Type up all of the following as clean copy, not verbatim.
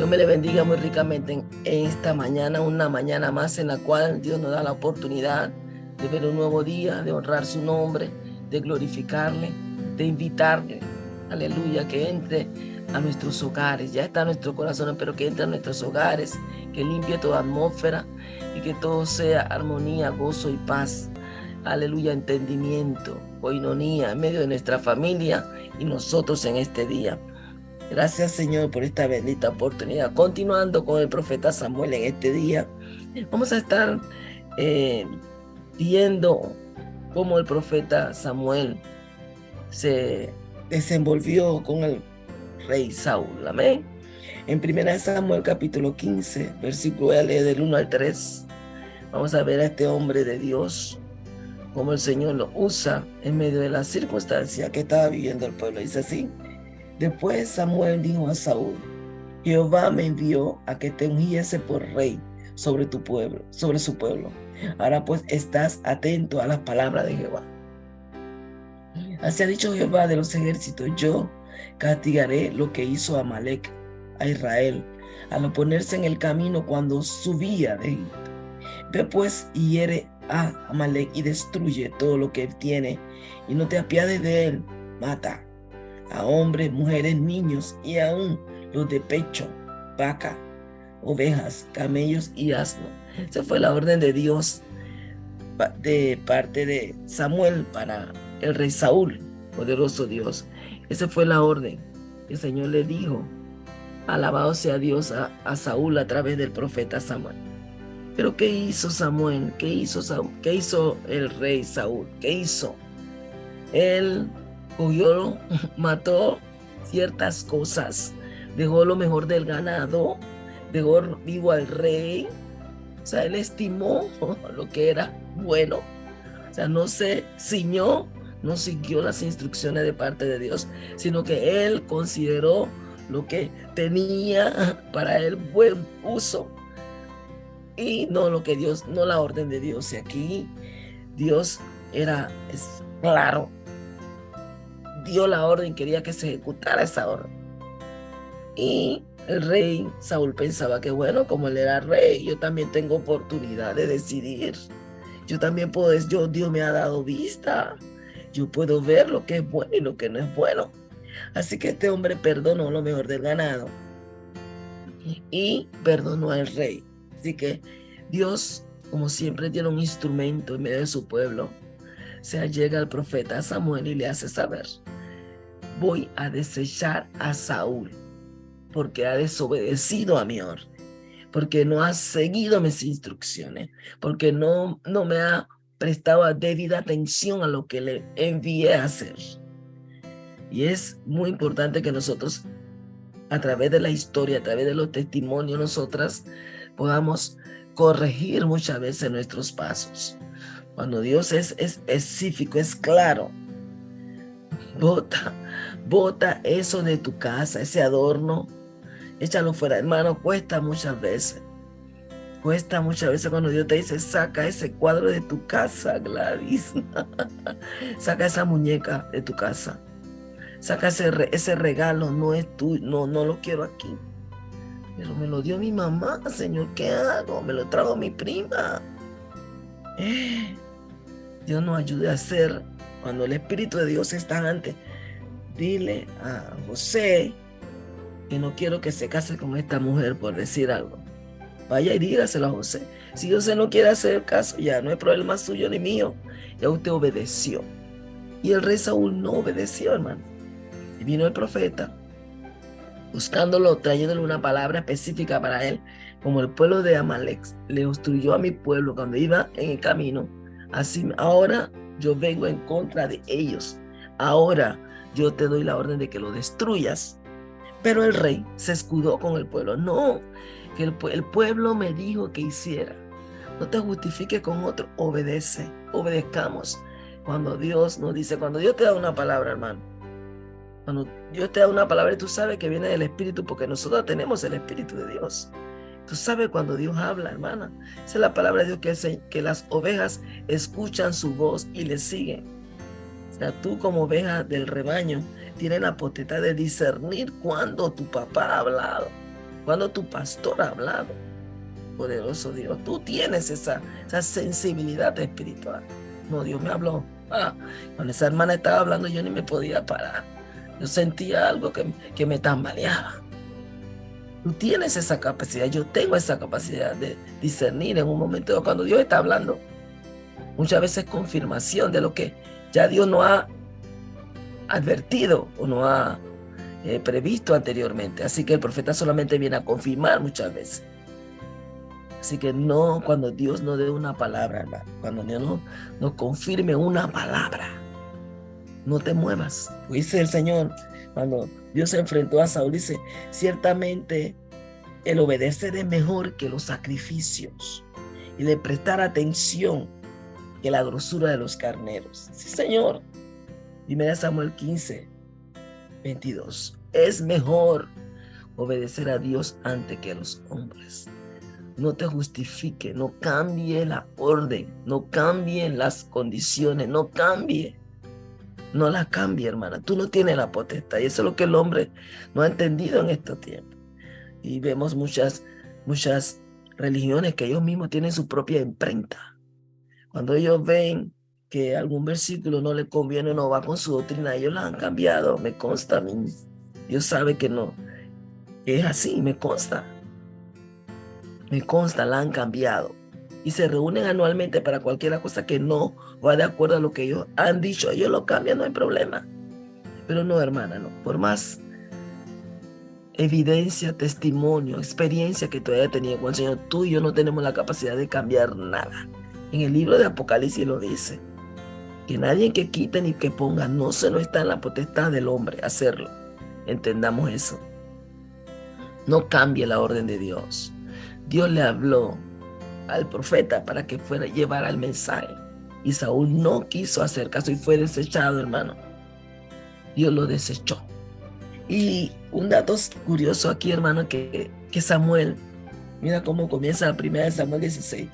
Dios me le bendiga muy ricamente en esta mañana, una mañana más en la cual Dios nos da la oportunidad de ver un nuevo día, de honrar su nombre, de glorificarle, de invitarle, aleluya, que entre a nuestros hogares. Ya está en nuestro corazón, pero que entre a nuestros hogares, que limpie toda atmósfera y que todo sea armonía, gozo y paz. Aleluya, entendimiento, coinonía en medio de nuestra familia y nosotros en este día. Gracias, Señor, por esta bendita oportunidad. Continuando con el profeta Samuel en este día, vamos a estar eh, viendo cómo el profeta Samuel se desenvolvió con el rey Saúl. Amén. En 1 Samuel capítulo 15, versículo voy a leer del 1 al 3. Vamos a ver a este hombre de Dios, cómo el Señor lo usa en medio de la circunstancia que estaba viviendo el pueblo. Dice así: Después Samuel dijo a Saúl: Jehová me envió a que te ungiese por rey sobre tu pueblo, sobre su pueblo. Ahora pues estás atento a las palabras de Jehová. Así ha dicho Jehová de los ejércitos: yo castigaré lo que hizo Amalec a Israel al oponerse en el camino cuando subía de Egipto. Ve pues y hiere a Amalec y destruye todo lo que él tiene, y no te apiades de él. Mata a hombres, mujeres, niños y aún los de pecho, vaca, ovejas, camellos y asno. Esa fue la orden de Dios de parte de Samuel para el rey Saúl, poderoso Dios. Esa fue la orden que el Señor le dijo. Alabado sea Dios a Saúl a través del profeta Samuel. Pero ¿qué hizo Samuel? ¿Qué hizo Saúl? ¿Qué hizo el rey Saúl? ¿Qué hizo? Él cogió, mató ciertas cosas, dejó lo mejor del ganado, dejó vivo al rey. O sea, él estimó lo que era bueno. O sea, no se ciñó, no siguió las instrucciones de parte de Dios, sino que él consideró lo que tenía para él buen uso y no lo que Dios, no la orden de Dios. Y aquí Dios es claro, dio la orden, quería que se ejecutara esa orden. Y el rey Saúl pensaba que bueno, como él era rey, yo también tengo oportunidad de decidir. Yo también puedo, Dios me ha dado vista. Yo puedo ver lo que es bueno y lo que no es bueno. Así que este hombre perdonó lo mejor del ganado y perdonó al rey. Así que Dios, como siempre, tiene un instrumento en medio de su pueblo. O sea, llega el profeta Samuel y le hace saber: voy a desechar a Saúl porque ha desobedecido a mi orden, porque no ha seguido mis instrucciones, porque no me ha prestado debida atención a lo que le envié a hacer. Y es muy importante que nosotros, a través de la historia, a través de los testimonios, nosotras podamos corregir muchas veces nuestros pasos. Cuando Dios es específico, es claro, bota eso de tu casa, ese adorno, échalo fuera. Hermano, cuesta muchas veces cuando Dios te dice: saca ese cuadro de tu casa, Gladys. Saca esa muñeca de tu casa. Saca ese regalo, no es tuyo, no lo quiero aquí. Pero me lo dio mi mamá, Señor, ¿qué hago? Me lo trajo mi prima. Dios nos ayude a hacer, cuando el Espíritu de Dios está antes. Dile a José que no quiero que se case con esta mujer, por decir algo. Vaya y dígaselo a José. Si José no quiere hacer caso, ya no es problema suyo ni mío. Ya usted obedeció. Y el rey Saúl no obedeció, hermano. Y vino el profeta buscándolo, trayéndole una palabra específica para él. Como el pueblo de Amalek le obstruyó a mi pueblo cuando iba en el camino, así ahora yo vengo en contra de ellos. Ahora yo te doy la orden de que lo destruyas. Pero el rey se escudó con el pueblo. No, que el pueblo me dijo que hiciera. No te justifiques con otro, obedezcamos. Cuando Dios nos dice, cuando Dios te da una palabra, hermano, cuando Dios te da una palabra, y tú sabes que viene del Espíritu, porque nosotros tenemos el Espíritu de Dios. Tú sabes cuando Dios habla, hermana. Esa es la palabra de Dios, que las ovejas escuchan su voz y le siguen. O sea, tú como oveja del rebaño tienes la potestad de discernir cuando tu papá ha hablado. Cuando tu pastor ha hablado, poderoso Dios, tú tienes esa sensibilidad espiritual. No, Dios me habló. Cuando esa hermana estaba hablando, yo ni me podía parar. Yo sentía algo que me tambaleaba. Tú tienes esa capacidad, yo tengo esa capacidad de discernir en un momento cuando Dios está hablando. Muchas veces confirmación de lo que ya Dios no ha advertido o no ha previsto anteriormente. Así que el profeta solamente viene a confirmar muchas veces. Así que no, cuando Dios nos dé una palabra, hermano, cuando Dios nos confirme una palabra, no te muevas. Dice el Señor, cuando Dios se enfrentó a Saúl, dice, ciertamente el obedecer es mejor que los sacrificios y de prestar atención que la grosura de los carneros. Sí, Señor. 1 Samuel 15, 22. Es mejor obedecer a Dios antes que a los hombres. No te justifique, no cambie la orden, no cambien las condiciones, no cambie. No la cambie, hermana. Tú no tienes la potestad. Y eso es lo que el hombre no ha entendido en estos tiempos. Y vemos muchas religiones que ellos mismos tienen su propia imprenta. Cuando ellos ven que algún versículo no les conviene o no va con su doctrina, ellos la han cambiado. Me consta a mí. Dios sabe que no. Es así, me consta. Me consta, la han cambiado. Y se reúnen anualmente para cualquier cosa que no va de acuerdo a lo que ellos han dicho. Ellos lo cambian, no hay problema. Pero no, hermana, no. Por más evidencia, testimonio, experiencia que tú hayas tenido con el Señor, tú y yo no tenemos la capacidad de cambiar nada. En el libro de Apocalipsis lo dice, que nadie que quite ni que ponga, no está en la potestad del hombre hacerlo. Entendamos eso. No cambie la orden de Dios. Dios le habló al profeta para que fuera a llevar el mensaje. Y Saúl no quiso hacer caso y fue desechado, hermano. Dios lo desechó. Y un dato curioso aquí, hermano, que Samuel, mira cómo comienza la primera de Samuel 16.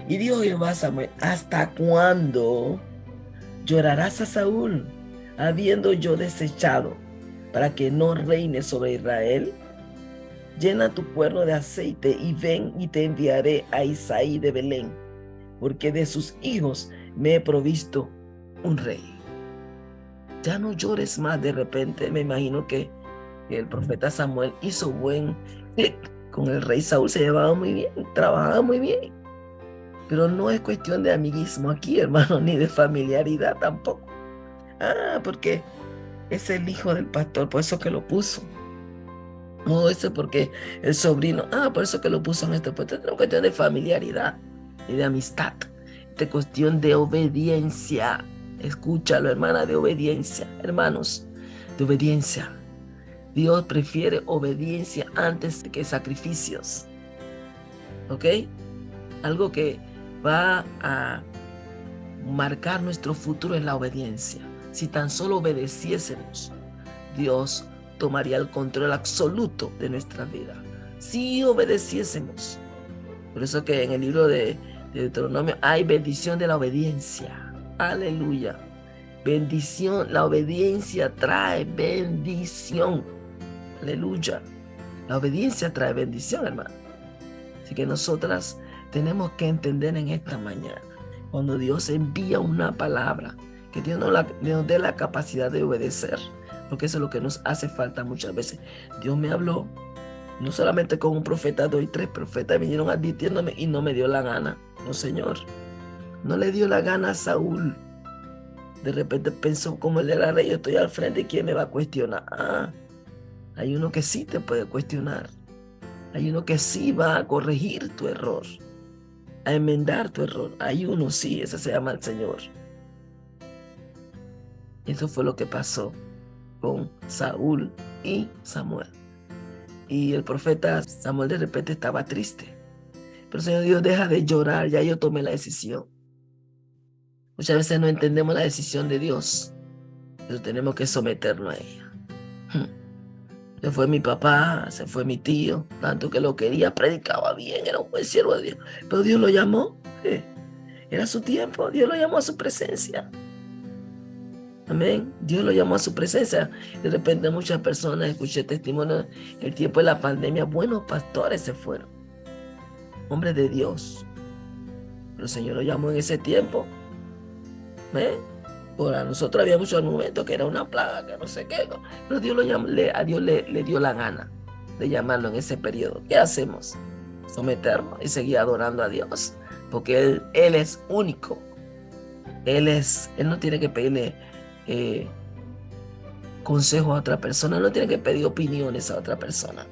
Y dijo Jehová a Samuel, ¿hasta cuándo llorarás a Saúl, habiendo yo desechado, para que no reine sobre Israel? Llena tu cuerno de aceite y ven y te enviaré a Isaí de Belén, porque de sus hijos me he provisto un rey. Ya no llores más. De repente me imagino que el profeta Samuel hizo buen clic con el rey Saúl, se llevaba muy bien, trabajaba muy bien. Pero no es cuestión de amiguismo aquí, hermano, ni de familiaridad tampoco. Porque es el hijo del pastor, por eso que lo puso. No, eso es porque el sobrino, por eso que lo puso en este puesto. Es una cuestión de familiaridad y de amistad. Es cuestión de obediencia. Escúchalo, hermana, de obediencia. Hermanos, de obediencia. Dios prefiere obediencia antes que sacrificios. ¿Ok? Algo que va a marcar nuestro futuro es la obediencia. Si tan solo obedeciésemos, Dios tomaría el control absoluto de nuestra vida. Si obedeciésemos. Por eso que en el libro de Deuteronomio hay bendición de la obediencia. Aleluya. Bendición, la obediencia trae bendición. Aleluya. La obediencia trae bendición, hermano. Así que nosotras tenemos que entender en esta mañana, cuando Dios envía una palabra, que Dios nos dé la capacidad de obedecer, porque eso es lo que nos hace falta muchas veces. Dios me habló, no solamente con un profeta, 2 y 3 profetas vinieron advirtiéndome y no me dio la gana. No, Señor, no le dio la gana a Saúl. De repente pensó, como él era rey, yo estoy al frente, ¿quién me va a cuestionar? Hay uno que sí te puede cuestionar. Hay uno que sí va a corregir tu error, a enmendar tu error. Hay uno, sí, ese se llama el Señor. Eso fue lo que pasó con Saúl y Samuel. Y el profeta Samuel de repente estaba triste. Pero Señor Dios, deja de llorar, ya yo tomé la decisión. Muchas veces no entendemos la decisión de Dios, pero tenemos que someternos a ella. Se fue mi papá, se fue mi tío, tanto que lo quería, predicaba bien, era un buen siervo de Dios. Pero Dios lo llamó, era su tiempo, Dios lo llamó a su presencia. Amén. Dios lo llamó a su presencia. De repente muchas personas, escuché testimonios, el tiempo de la pandemia, buenos pastores se fueron, hombres de Dios. Pero el Señor lo llamó en ese tiempo. ¿Amén? Para nosotros había muchos argumentos que era una plaga, que no sé qué. ¿No? Pero Dios lo llamó, a Dios le dio la gana de llamarlo en ese periodo. ¿Qué hacemos? Someternos y seguir adorando a Dios. Porque Él es único. Él no tiene que pedirle consejo a otra persona, no tiene que pedir opiniones a otra persona.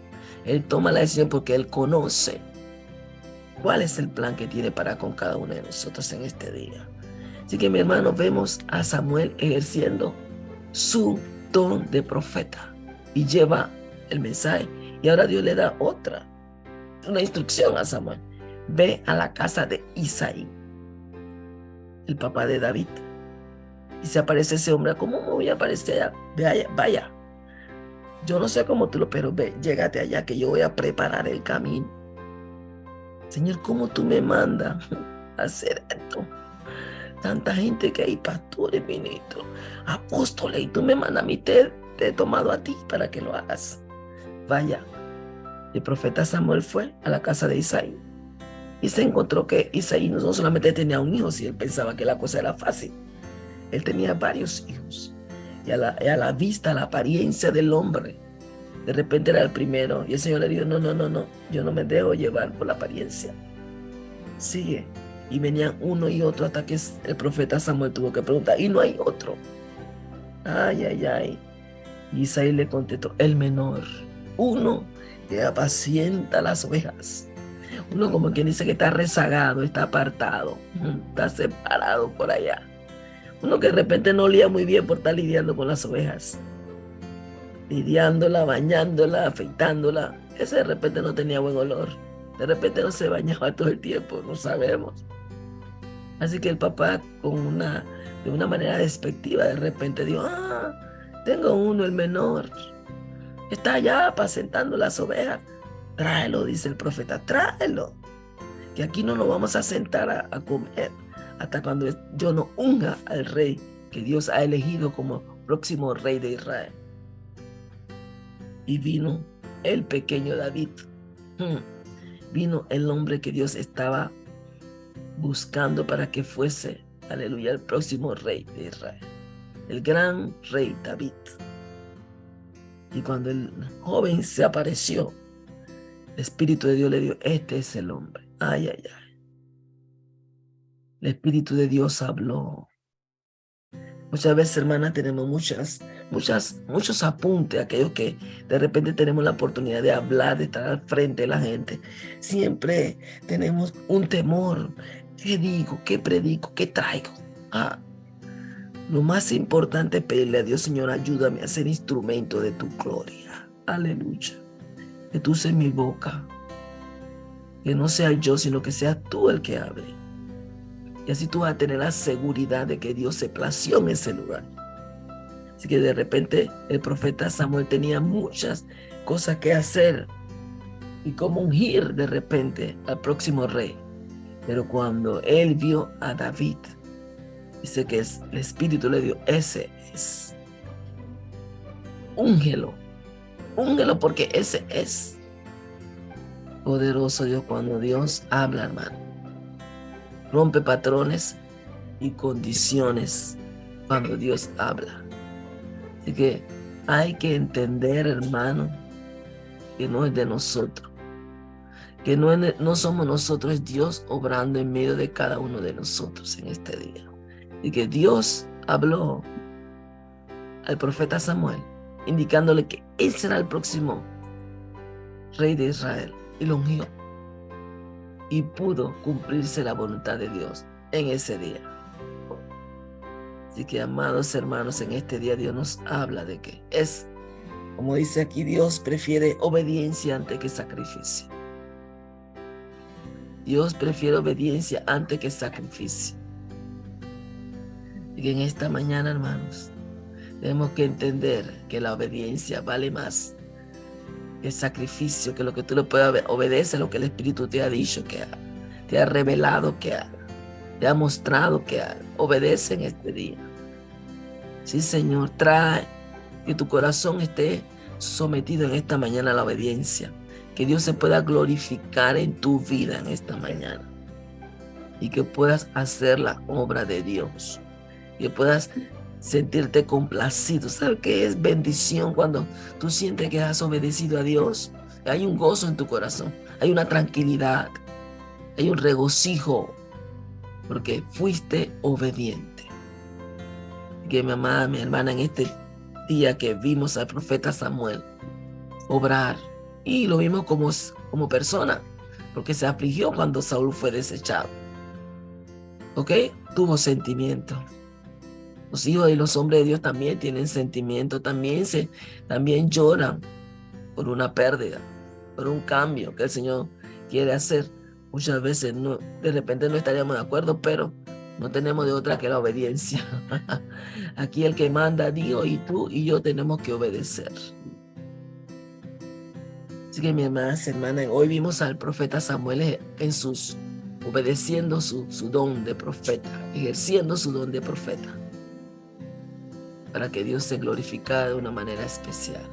Él toma la decisión porque Él conoce cuál es el plan que tiene para con cada uno de nosotros en este día. Así que, mi hermano, vemos a Samuel ejerciendo su don de profeta y lleva el mensaje. Y ahora Dios le da una instrucción a Samuel. Ve a la casa de Isaí, el papá de David. Y se aparece ese hombre. ¿Cómo me voy a aparecer allá? Vaya. Yo no sé cómo tú pero ve, llégate allá que yo voy a preparar el camino. Señor, ¿cómo tú me mandas a hacer esto? Tanta gente que hay, pastores, ministros, apóstoles, y tú me mandas a mí, te he tomado a ti para que lo hagas. Vaya. El profeta Samuel fue a la casa de Isaí y se encontró que Isaí no solamente tenía un hijo, si él pensaba que la cosa era fácil. Él tenía varios hijos. Y a la vista, a la apariencia del hombre, de repente era el primero. Y el Señor le dijo, no, yo no me dejo llevar por la apariencia. Sigue. Y venían uno y otro hasta que el profeta Samuel tuvo que preguntar, y no hay otro. Ay. Y Isaí le contestó, el menor, uno que apacienta las ovejas. Uno como quien dice que está rezagado, está apartado, está separado por allá. Uno que de repente no olía muy bien por estar lidiando con las ovejas. Lidiándola, bañándola, afeitándola. Ese de repente no tenía buen olor. De repente no se bañaba todo el tiempo, no sabemos. Así que el papá de una manera despectiva de repente dijo, tengo uno, el menor. Está allá apacentando las ovejas. Tráelo, dice el profeta, tráelo. Que aquí no nos vamos a sentar a comer hasta cuando yo no unja al rey que Dios ha elegido como próximo rey de Israel. Y vino el pequeño David. Vino el hombre que Dios estaba buscando para que fuese, aleluya, el próximo rey de Israel. El gran rey David. Y cuando el joven se apareció, el Espíritu de Dios le dio, este es el hombre. Ay. El Espíritu de Dios habló. Muchas veces, hermanas, tenemos muchos apuntes, aquellos que de repente tenemos la oportunidad de hablar, de estar al frente de la gente. Siempre tenemos un temor. ¿Qué digo? ¿Qué predico? ¿Qué traigo? Lo más importante es pedirle a Dios, Señor, ayúdame a ser instrumento de tu gloria. Aleluya. Que tú seas mi boca. Que no sea yo, sino que seas tú el que hable. Y así tú vas a tener la seguridad de que Dios se plació en ese lugar. Así que de repente el profeta Samuel tenía muchas cosas que hacer y cómo ungir de repente al próximo rey. Pero cuando él vio a David, dice que el Espíritu le dio, ese es. Úngelo porque ese es. Poderoso Dios cuando Dios habla, hermano. Rompe patrones y condiciones cuando Dios habla. Así que hay que entender, hermano, que no es de nosotros. Que no somos nosotros, es Dios obrando en medio de cada uno de nosotros en este día. Y que Dios habló al profeta Samuel, indicándole que él será el próximo rey de Israel. Y lo ungió. Y pudo cumplirse la voluntad de Dios en ese día. Así que, amados hermanos, en este día Dios nos habla de que es, como dice aquí, Dios prefiere obediencia antes que sacrificio. Dios prefiere obediencia antes que sacrificio. Y que en esta mañana, hermanos, tenemos que entender que la obediencia vale más que el sacrificio, que lo que tú le puedas obedecer, lo que el Espíritu te ha dicho que haga, te ha revelado que haga, te ha mostrado que haga. Obedece en este día. Sí, Señor, trae que tu corazón esté sometido en esta mañana a la obediencia. Que Dios se pueda glorificar en tu vida en esta mañana. Y que puedas hacer la obra de Dios. Que puedas sentirte complacido. ¿Sabes qué es bendición cuando tú sientes que has obedecido a Dios? Hay un gozo en tu corazón. Hay una tranquilidad. Hay un regocijo. Porque fuiste obediente. Que mi amada, mi hermana, en este día que vimos al profeta Samuel obrar, y lo vimos como persona, porque se afligió cuando Saúl fue desechado. ¿Ok? Tuvo sentimiento. Los hijos y los hombres de Dios también tienen sentimiento, también lloran por una pérdida, por un cambio que el Señor quiere hacer. Muchas veces de repente no estaríamos de acuerdo, pero no tenemos de otra que la obediencia. Aquí el que manda, Dios, y tú y yo tenemos que obedecer. Así que mi hermana, hoy vimos al profeta Samuel obedeciendo su don de profeta, ejerciendo su don de profeta, para que Dios se glorificara de una manera especial.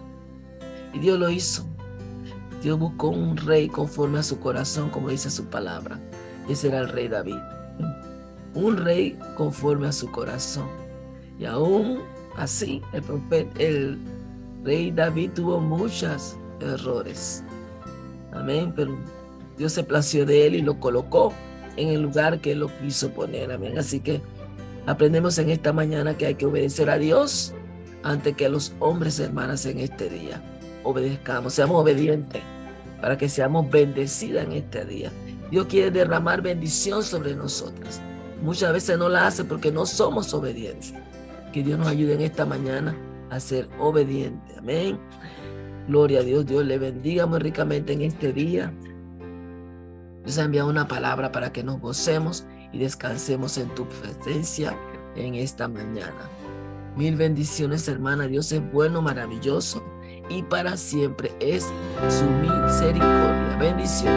Y Dios lo hizo. Dios buscó un rey conforme a su corazón, como dice su palabra. Y ese era el rey David. Un rey conforme a su corazón. Y aún así, el rey David tuvo muchos errores. Amén. Pero Dios se plació de él y lo colocó en el lugar que él lo quiso poner. Amén. Así que aprendemos en esta mañana que hay que obedecer a Dios antes que a los hombres, hermanas, en este día. Obedezcamos, seamos obedientes para que seamos bendecidas en este día. Dios quiere derramar bendición sobre nosotras. Muchas veces no la hace porque no somos obedientes. Que Dios nos ayude en esta mañana a ser obedientes. Amén. Gloria a Dios. Dios le bendiga muy ricamente en este día. Dios ha enviado una palabra para que nos gocemos y descansemos en tu presencia en esta mañana. Mil bendiciones, hermana. Dios es bueno, maravilloso, y para siempre es su misericordia. Bendiciones.